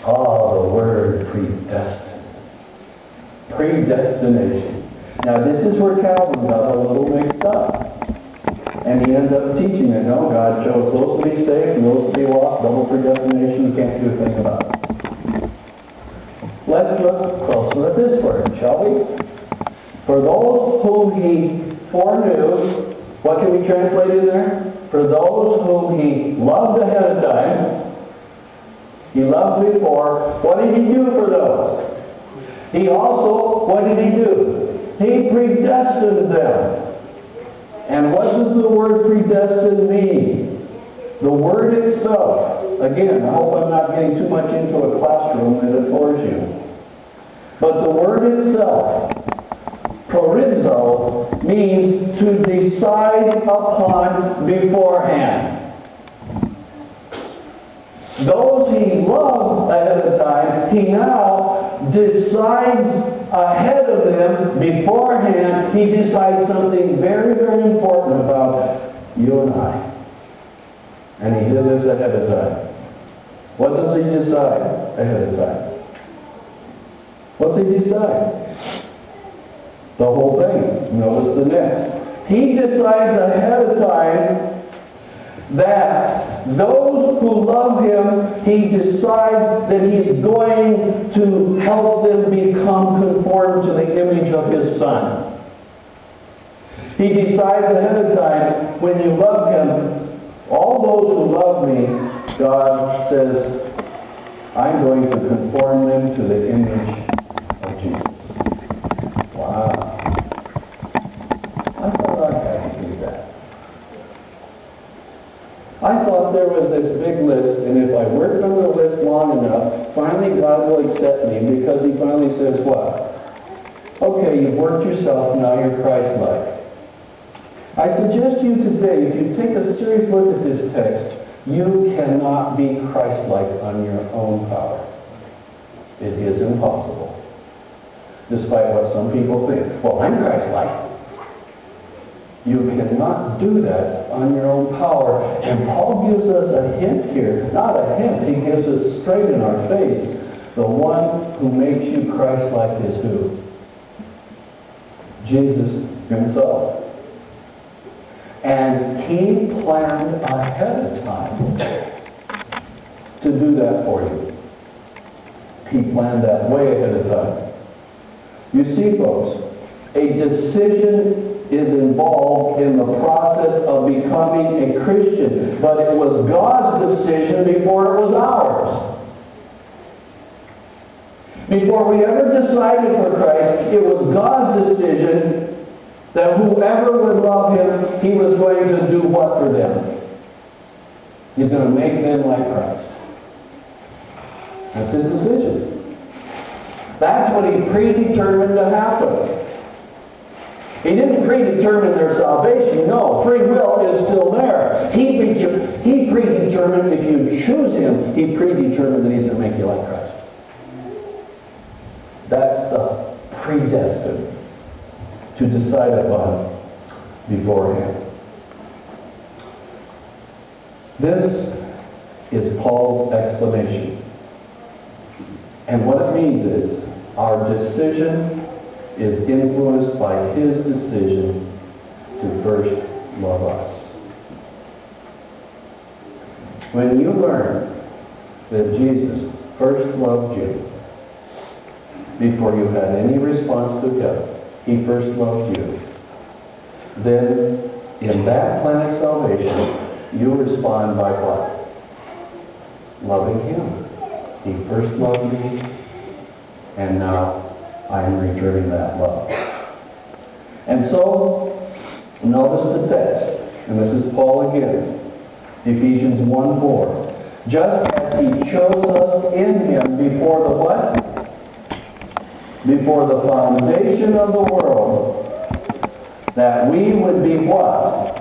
Oh, the word predestined. Predestination. Now this is where Calvin got a little mixed up. And he ended up teaching that, no, God chose those to be saved and those to be lost. Double predestination, you can't do a thing about it. Let's look closer at this word, shall we? For those whom he foreknew, what can we translate in there? For those whom he loved ahead of time, he loved before. What did he do for those? He also, what did he do? He predestined them. And what does the word predestined mean? The word itself, again, I hope I'm not getting too much into a classroom that it bores you. But the word itself, prorizo, means to decide upon beforehand. Those he loved ahead of time, he now decides ahead of them beforehand. He decides something very, very important about you and I. And he did this ahead of time. What does he decide ahead of time? What's he decide? The whole thing. Notice the next. He decides ahead of time that those who love him, he decides that he's going to help them become conformed to the image of his Son. He decides ahead of time, when you love him, all those who love me, God says, I'm going to conform them to the image of Jesus. Wow. I thought I had to do that. I thought there was this big list, and if I worked on the list long enough, finally God will accept me, because he finally says, what? Okay, you've worked yourself, now you're Christ-like. I suggest to you today, if you take a serious look at this text, you cannot be Christ-like on your own power. It is impossible. Despite what some people think. Well, I'm Christ-like. You cannot do that on your own power. And Paul gives us a hint here. Not a hint, he gives us straight in our face. The one who makes you Christ-like is who? Jesus himself. And he planned ahead of time to do that for you. He planned that way ahead of time. You see, folks, a decision is involved in the process of becoming a Christian. But it was God's decision before it was ours. Before we ever decided for Christ, it was God's decision that whoever would love him, he was going to do what for them? He's going to make them like Christ. That's his decision. That's what he predetermined to happen. He didn't predetermine their salvation. No, free will is still there. He predetermined, if you choose him, he predetermined that he's going to make you like Christ. That's the predestined, to decide upon beforehand. This is Paul's explanation. And what it means is, our decision is influenced by his decision to first love us. When you learn that Jesus first loved you before you had any response to him, he first loved you, then in that plan of salvation, you respond by what? Loving him. He first loved me, and now I am returning that love. And so, notice the text, and this is Paul again, Ephesians 1:4. Just as he chose us in him before the what? Before the foundation of the world, that we would be what?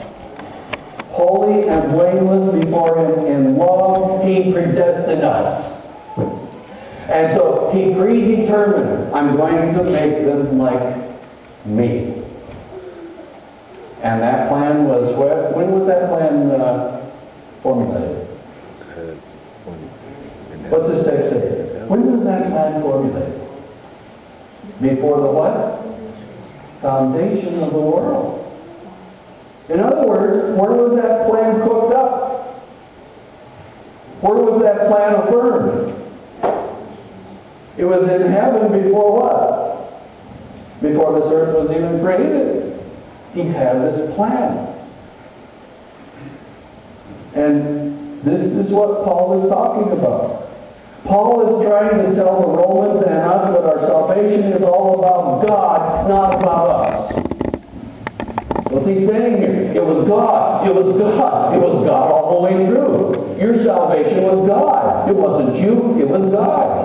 Holy and blameless before him in love, he predestined us. And so he predetermined, I'm going to make them like me. And that plan was, when was that plan formulated? What's this text say? plan formulated? Before the what? Foundation of the world. In other words, where was that plan cooked up? Where was that plan affirmed? It was in heaven before what? Before this earth was even created. He had this plan. And this is what Paul is talking about. Paul is trying to tell the Romans and us that our salvation is all about God, not about us. What's he saying here? It was God. It was God. It was God all the way through. Your salvation was God. It wasn't you. It was God.